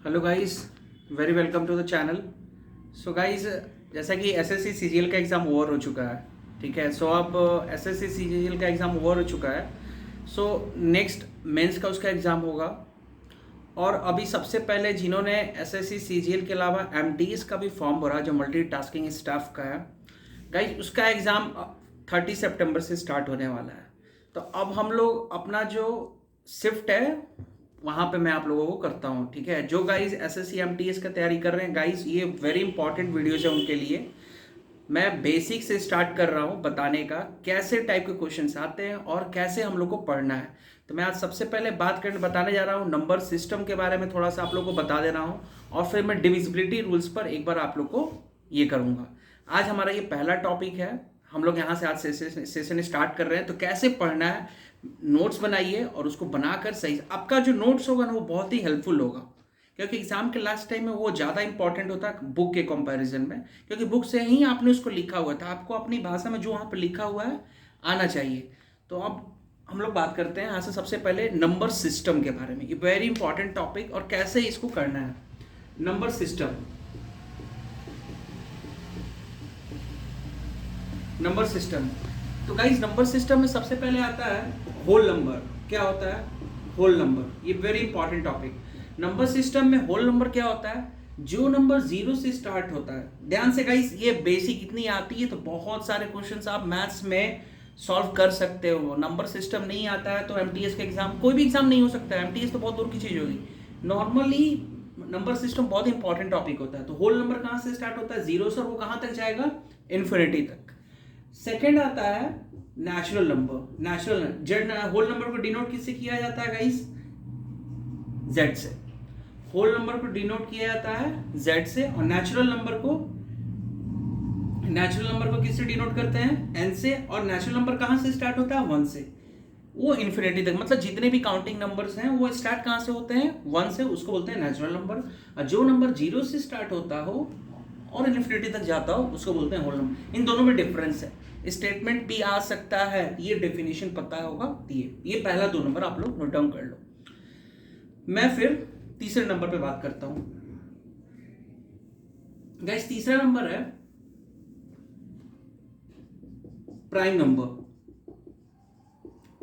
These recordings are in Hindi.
Hello guys, very welcome to the channel. So guys, जैसा कि एसएससी सीजीएल का एग्ज़ाम ओवर हो चुका है, ठीक है। सो अब एसएससी सीजीएल का एग्ज़ाम ओवर हो चुका है। सो नेक्स्ट मेंस का उसका एग्ज़ाम होगा। और अभी सबसे पहले जिन्होंने एसएससी सीजीएल के अलावा एमटीएस का भी फॉर्म भरा, जो मल्टीटास्किंग स्टाफ का है गाइस, उसका एग्ज़ाम 30 सितंबर से स्टार्ट होने वाला है। तो अब हम लोग अपना जो शिफ्ट है वहाँ पे मैं आप लोगों को करता हूँ, ठीक है। जो गाइस एसएससी एमटीएस का तैयारी कर रहे हैं गाइस, ये वेरी इंपॉर्टेंट वीडियोज है उनके लिए। मैं बेसिक से स्टार्ट कर रहा हूँ बताने का, कैसे टाइप के क्वेश्चंस आते हैं और कैसे हम लोग को पढ़ना है। तो मैं आज सबसे पहले बात करने बताने जा रहा हूँ नंबर सिस्टम के बारे में, थोड़ा सा आप लोग को बता दे रहा हूँ। और फिर मैं डिविजिबिलिटी रूल्स पर एक बार आप लोग को ये करूँगा। आज हमारा ये पहला टॉपिक है। हम लोग यहाँ से आज सेशन स्टार्ट कर रहे हैं। तो कैसे पढ़ना है, नोट्स बनाइए और उसको बनाकर सही, आपका जो नोट्स होगा ना वो बहुत ही हेल्पफुल होगा, क्योंकि एग्जाम के लास्ट टाइम में वो ज़्यादा इंपॉर्टेंट होता है बुक के कंपैरिजन में। क्योंकि बुक से ही आपने उसको लिखा हुआ था, आपको अपनी भाषा में जो वहाँ पर लिखा हुआ है आना चाहिए। तो अब हम लोग बात करते हैं यहाँ से सबसे पहले नंबर सिस्टम के बारे में। ये वेरी इंपॉर्टेंट टॉपिक और कैसे इसको करना है। Number system, number system. तो गाइस, नंबर सिस्टम में सबसे पहले आता है होल नंबर। क्या होता है होल नंबर? ये very important topic. Number system में होल नंबर क्या होता है? जो नंबर जीरो से स्टार्ट होता है। ध्यान से गाइस, ये बेसिक इतनी आती है तो बहुत सारे क्वेश्चंस आप मैथ्स में सॉल्व कर सकते हो। नंबर सिस्टम नहीं आता है तो एमटीएस का एग्जाम, कोई भी एग्जाम नहीं हो सकता है। एमटीएस तो बहुत दूर की चीज होगी। नॉर्मली नंबर सिस्टम बहुत इंपॉर्टेंट टॉपिक होता है। तो होल नंबर कहाँ से स्टार्ट होता है? जीरो से, वो कहाँ तक जाएगा? इन्फिनिटी तक। सेकेंड आता है natural number. Natural Z, whole number को डिनोट किससे किया जाता है गाइस? जेड से। होल नंबर को डिनोट किया जाता है जेड से। और नेचुरल नंबर को किससे डिनोट करते हैं? एन से। और नेचुरल नंबर कहां से स्टार्ट होता है? वन से। वो इन्फिनिटी तक, मतलब जितने भी काउंटिंग नंबर्स हैं वो स्टार्ट कहां से होते हैं? वन से। उसको बोलते हैं नेचुरल नंबर। और जो नंबर जीरो से स्टार्ट होता हो और इन्फिनिटी तक जाता हो उसको बोलते हैं होल नंबर। इन दोनों में डिफरेंस है। स्टेटमेंट भी आ सकता है, ये डेफिनेशन पता होगा। ये पहला दो नंबर आप लोग नोट डाउन कर लो। मैं फिर तीसरे नंबर पे बात करता हूं गाइस। तीसरा नंबर है प्राइम नंबर।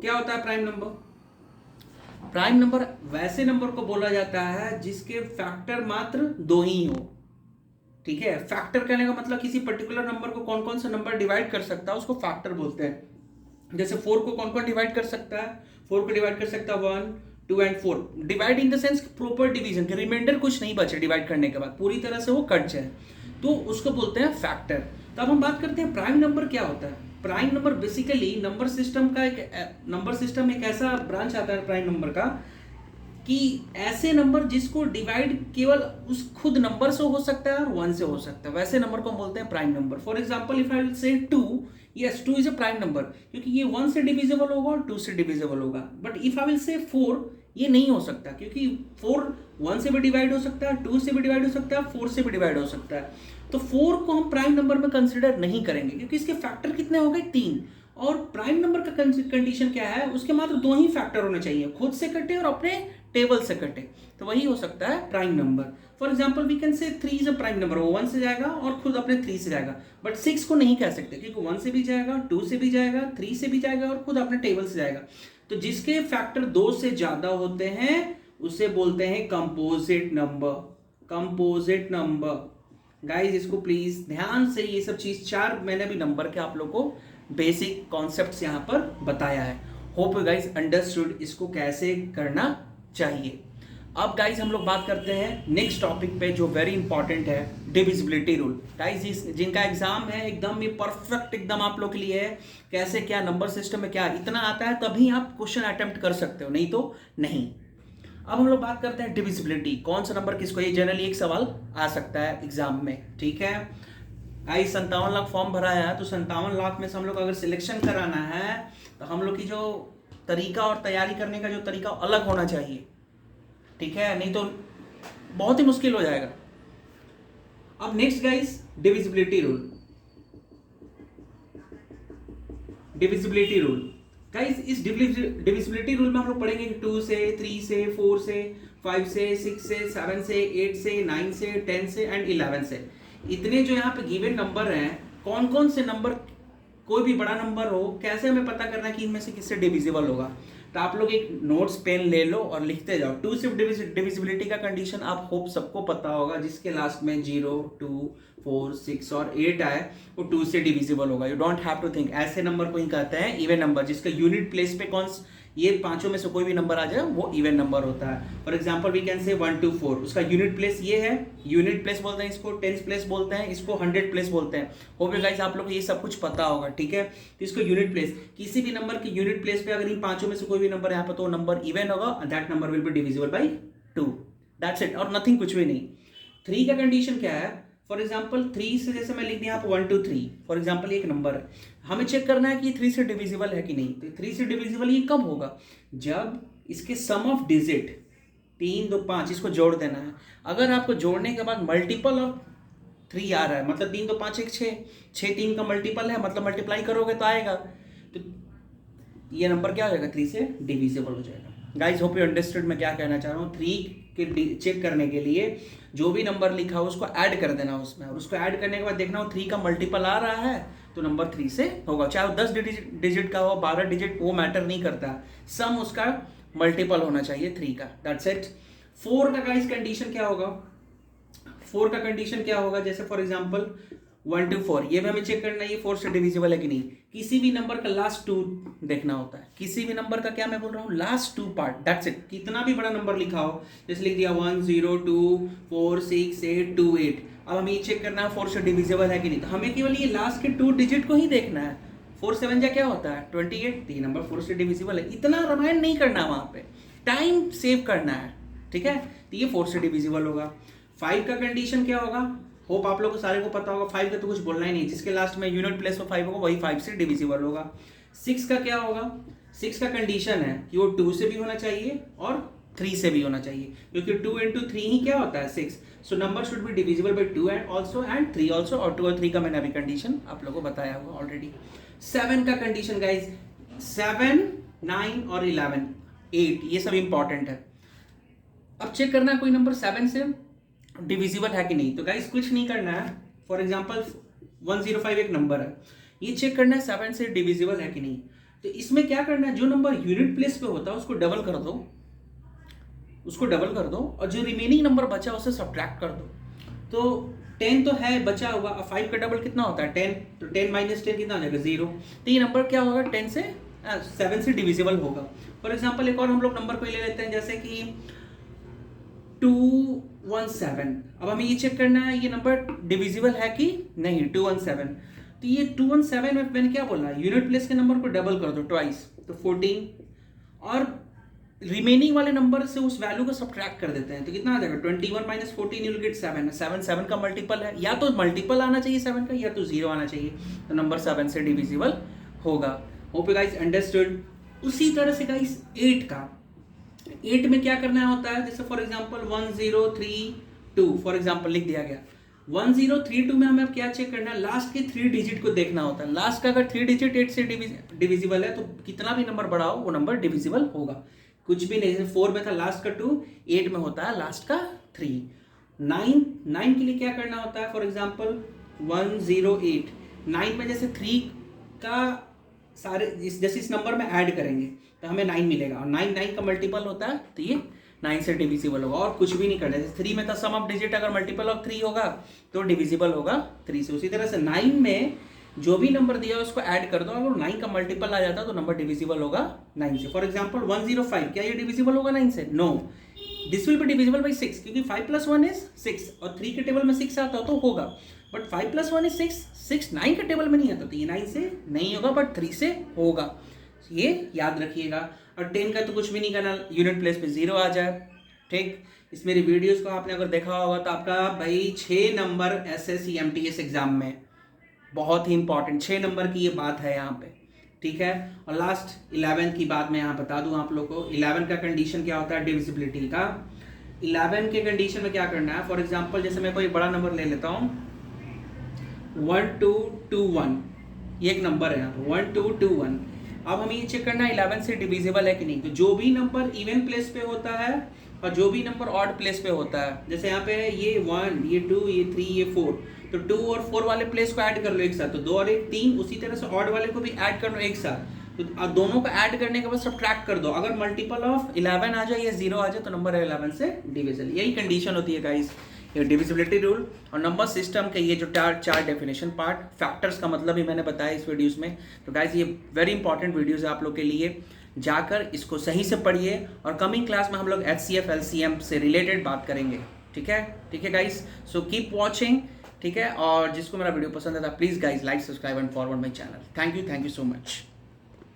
क्या होता है प्राइम नंबर? प्राइम नंबर वैसे नंबर को बोला जाता है जिसके फैक्टर मात्र दो ही हो, ठीक है। फैक्टर कहने का मतलब किसी पर्टिकुलर नंबर को कौन कौन सा नंबर डिवाइड कर सकता है उसको फैक्टर बोलते हैं। जैसे 4 को कौन कौन डिवाइड कर सकता है? 4 को डिवाइड कर सकता है 1, 2 and 4। Divide in the sense proper division के, रिमाइंडर कुछ नहीं बचे डिवाइड करने के बाद, पूरी तरह से वो कट जाए, तो उसको बोलते हैं फैक्टर। तो अब हम बात करते हैं प्राइम नंबर क्या होता है। Prime number basically number system का एक ऐसा ब्रांच आता है प्राइम नंबर का कि ऐसे नंबर जिसको डिवाइड केवल उस खुद नंबर से हो सकता है और वन से हो सकता है, वैसे नंबर को हम बोलते हैं prime number. For example, if I will say 2, yes 2 is a prime number, क्योंकि ये 1 से डिविजिबल होगा और 2 से डिविजिबल होगा। But if I will say 4, ये नहीं हो सकता, क्योंकि 4 1 से भी डिवाइड हो सकता है, 2 से भी डिवाइड हो सकता है, 4 से भी डिवाइड हो सकता है। तो 4 को हम प्राइम नंबर में कंसिडर नहीं करेंगे, क्योंकि इसके फैक्टर कितने हो गए? 3। और प्राइम नंबर का कंडीशन क्या है? उसके मात्र दो ही फैक्टर होने चाहिए, खुद से कटे और अपने टेबल से कटे, तो वही हो सकता है prime number. For example we can say 3 is a prime number, वो 1 से जाएगा और खुद अपने 3 से जाएगा। बट 6 को नहीं कह सकते, क्योंकि 1 से भी जाएगा, 2 से भी जाएगा, 3 से भी जाएगा और खुद अपने टेबल से जाएगा। तो जिसके फैक्टर 2 से ज्यादा होते हैं उसे बोलते हैं composite number. Composite number guys, इसको प्लीज ध्यान से, ये सब चीज 4 मैंने भी नंबर के आप लोग को बेसिक कॉन्सेप्ट्स यहाँ पर बताया है। होप गाइज अंडरस्टूड इसको कैसे करना चाहिए। अब गाइज हम लोग बात करते हैं नेक्स्ट टॉपिक पे, जो वेरी इंपॉर्टेंट है, डिविजिबिलिटी रूल। गाइज जिनका एग्जाम है एकदम ये परफेक्ट एकदम आप लोग के लिए है। कैसे क्या नंबर सिस्टम में क्या इतना आता है तभी आप क्वेश्चन अटेम्प्ट कर सकते हो, नहीं तो नहीं। अब हम लोग बात करते हैं डिविजिबिलिटी, कौन सा नंबर किसको, ये जनरली एक सवाल आ सकता है एग्जाम में, ठीक है। गाइस 57 लाख फॉर्म भरा है, तो 57 लाख में से हम लोग अगर सिलेक्शन कराना है तो हम लोग की जो तरीका और तैयारी करने का जो तरीका अलग होना चाहिए, ठीक है, नहीं तो बहुत ही मुश्किल हो जाएगा। अब next guys, divisibility rule. Divisibility rule guys, इस डिविजिबिलिटी रूल में हम लोग पढ़ेंगे 2 से, 3 से, 4 से, 5 से, 6 से, 7 से, 8 से, 9 से, 10 से एंड 11 से। इतने जो यहाँ पे गिवन नंबर हैं, कौन कौन से नंबर, कोई भी बड़ा नंबर हो, कैसे हमें पता करना कि इनमें से किससे डिविजिबल होगा? तो आप लोग एक नोट्स पेन ले लो और लिखते जाओ। टू से डिविजिबिलिटी का कंडीशन आप होप सबको पता होगा, जिसके लास्ट में 0, 2, 4, 6 और 8 आए वो 2 से डिविजिबल होगा। You don't have to think. ऐसे नंबर को ही कहते हैं इवन नंबर, जिसका यूनिट प्लेस पे ये पांचों में से कोई भी नंबर आ जाए वो इवन नंबर होता है। फॉर एग्जांपल वी कैन से 1 2 4, उसका यूनिट प्लेस ये है, यूनिट प्लेस बोलते हैं इसको, टेंस प्लेस बोलते हैं इसको, 100 प्लेस बोलते हैं। होप गाइस आप लोग को ये सब कुछ पता होगा, ठीक है। तो इसको यूनिट प्लेस, किसी भी नंबर की यूनिट प्लेस पे अगर इन पांचों में से कोई भी नंबर यहाँ पे तो नंबर इवन होगा, that number will be divisible by 2, that's it, और नथिंग, कुछ भी नहीं। 3 का कंडीशन क्या है? फॉर एग्जाम्पल 3 से जैसे मैं लिख दिया यहाँ 1 2 3, फॉर एग्जाम्पल एक नंबर है, हमें चेक करना है कि 3 से डिविजिबल है कि नहीं। तो 3 से डिविजिबल ये कब होगा? जब इसके सम ऑफ डिजिट 3 2 5 इसको जोड़ देना है। अगर आपको जोड़ने के बाद मल्टीपल ऑफ 3 आ रहा है, मतलब 3 2 5 1 6, 6 3 का मल्टीपल है, मतलब मल्टीप्लाई करोगे तो आएगा, तो ये नंबर क्या हो जाएगा? 3 से डिविजिबल हो जाएगा। गाइज होप यू अंडरस्टूड मैं क्या कहना चाह रहा हूँ। 3 के चेक करने के लिए जो भी नंबर लिखा हो उसको ऐड कर देना उसमें, और उसको ऐड करने के बाद देखना हो 3 का मल्टीपल आ रहा है तो नंबर 3 से होगा। चाहे वो 10 डिजिट का हो, 12 डिजिट, वो मैटर नहीं करता, सम उसका मल्टीपल होना चाहिए 3 का, दैट्स इट। 4 का गाइज कंडीशन क्या होगा? 4 का कंडीशन क्या होगा? जैसे फॉर एग्जाम्पल 1 2 4, ये भी हमें चेक करना है ये 4 से डिविजिबल है कि नहीं। किसी भी नंबर का लास्ट 2 देखना होता है, किसी भी नंबर का, क्या मैं बोल रहा हूँ, लास्ट 2 पार्ट, दैट्स इट। कितना भी बड़ा नंबर लिखा हो, जैसे लिख दिया 1 0 2 4 6 8 2 8, अब हमें ये चेक करना है 4 से डिविजिबल है कि नहीं। तो हमें केवल ये लास्ट के 2 डिजिट को ही देखना है। 4 7 जा क्या होता है? 28, तो ये नंबर 4 से डिविजिबल है। इतना रामायण नहीं करना है, वहाँ पे टाइम सेव करना है, ठीक है। तो ये 4 से डिविजिबल होगा। 5 का कंडीशन क्या होगा? होप आप लोग को सारे को पता होगा, 5 का तो कुछ बोलना ही नहीं, जिसके लास्ट में यूनिट प्लेस में 5 होगा वही 5 से डिविजिबल होगा। 6 का क्या होगा? 6 का कंडीशन है कि वो 2 से भी होना चाहिए और 3 से भी होना चाहिए, क्योंकि 2 into 3 ही क्या होता है? 6। So number should be divisible by 2 and also and 3 also, और 2 और 3 का मैंने अभी कंडीशन आप लोगों को बताया हुआ ऑलरेडी। 7 का कंडीशन गाइज, 7 9 और 11 8, ये सब इंपॉर्टेंट है। अब चेक करना है कोई नंबर 7 से डिविजिबल है कि नहीं। तो गाइस कुछ नहीं करना है। फॉर एग्जांपल 105 एक नंबर है, ये चेक करना है 7 से डिविजिबल है कि नहीं। तो इसमें क्या करना है, जो नंबर यूनिट प्लेस पे होता है उसको डबल कर दो, उसको डबल कर दो, और जो रिमेनिंग नंबर बचा उसे सब्ट्रैक्ट कर दो। तो 10 तो है बचा हुआ, 5 का डबल कितना होता है? 10, तो 10 माइनस 10 कितना हो जाएगा? 0। तो ये नंबर क्या होगा? 10 से 7 से डिविजिबल होगा। फॉर एग्जाम्पल एक और हम लोग नंबर को ले लेते हैं, जैसे कि 217। अब हमें ये चेक करना है ये नंबर डिविजिबल है कि नहीं, 217। तो ये 217 में मैंने क्या बोला? यूनिट प्लेस के नंबर को डबल कर दो ट्वाइस, तो 14, और रिमेनिंग वाले नंबर से उस वैल्यू को सब्ट्रैक्ट कर देते हैं, तो कितना आ जाएगा? 21 माइनस 14 यू विल गेट 7। 7 का मल्टीपल है, या तो मल्टीपल आना चाहिए 7 का, या तो 0 आना चाहिए, तो नंबर 7 से डिविजिबल होगा। Hope you guys understood. उसी तरह से गाइस 8 का, 8 में क्या करना होता है? जैसे फॉर एग्जांपल 1032 फॉर एग्जांपल लिख दिया गया। 1032 में हमें अब क्या चेक करना है? लास्ट के 3 डिजिट को देखना होता है। लास्ट का अगर 3 डिजिट 8 से डिविजिबल है तो कितना भी नंबर बड़ा हो वो नंबर डिविजिबल होगा। कुछ भी नहीं, जैसे 4 में था लास्ट का 2, 8 में होता है लास्ट का 3। 9 के लिए क्या करना होता है? फॉर एग्जाम्पल 108, 9 में जैसे 3 का सारे जैसे इस नंबर में ऐड करेंगे तो हमें 9 मिलेगा, और 9 का मल्टीपल होता है तो ये 9 से डिविजिबल होगा। और कुछ भी नहीं करना, जैसे 3 में था सम ऑफ डिजिट अगर मल्टीपल ऑफ 3 होगा तो डिविजिबल होगा 3 से। उसी तरह से 9 में जो भी नंबर दिया उसको ऐड कर दो, अगर 9 का मल्टीपल आ जाता तो नंबर डिविजिबल होगा 9 से। फॉर एग्जाम्पल 105, क्या ये डिविजिबल होगा 9 से? No, this will be divisible by 6, क्योंकि 5 + 1 इज 6, और 3 के टेबल में 6 आता तो होगा, बट 5 + 1 इज 6, 9 के टेबल में नहीं आता, तो ये 9 से नहीं होगा बट 3 से होगा, ये याद रखिएगा। और 10 का तो कुछ भी नहीं करना, यूनिट प्लेस पे 0 आ जाए, ठीक। इस मेरी वीडियोस को आपने अगर देखा होगा तो आपका भाई 6 नंबर SSC MTS एग्जाम में बहुत ही इंपॉर्टेंट 6 नंबर की ये बात है यहाँ पे, ठीक है। और लास्ट 11 की बात मैं यहाँ बता दूँ आप लोग को। 11 का कंडीशन क्या होता है डिविजिबिलिटी का? 11 के कंडीशन में क्या करना है? फॉर एग्जाम्पल जैसे मैं कोई बड़ा नंबर ले लेता हूँ 1221, ये एक नंबर है यहाँ पर 1221। अब हमें ये चेक करना है 11 से डिविजिबल है कि नहीं। तो जो भी नंबर इवन प्लेस पे होता है और जो भी नंबर ऑड प्लेस पे होता है, जैसे यहाँ पे है ये 1, ये 2, ये 3, ये 4, तो 2 और 4 वाले प्लेस को ऐड कर लो एक साथ, तो 2 और 1 3, उसी तरह से ऑड वाले को भी ऐड कर लो एक साथ, तो दोनों को ऐड करने के बाद सब्ट्रैक्ट कर दो, अगर मल्टीपल ऑफ 11 आ जाए या 0 आ जाए तो नंबर 11 से डिविजिबल। यही कंडीशन होती है गाइस, ये डिविजिबिलिटी रूल और नंबर सिस्टम के ये जो चार डेफिनेशन पार्ट, फैक्टर्स का मतलब भी मैंने बताया इस वीडियोस में। तो गाइस ये वेरी इंपॉर्टेंट वीडियोस है आप लोग के लिए, जाकर इसको सही से पढ़िए और कमिंग क्लास में हम लोग HCF LCM से रिलेटेड बात करेंगे। ठीक है गाइस, सो कीप वॉचिंग। ठीक है, और जिसको मेरा वीडियो पसंद है please guys like, subscribe and forward my channel. Thank you so much.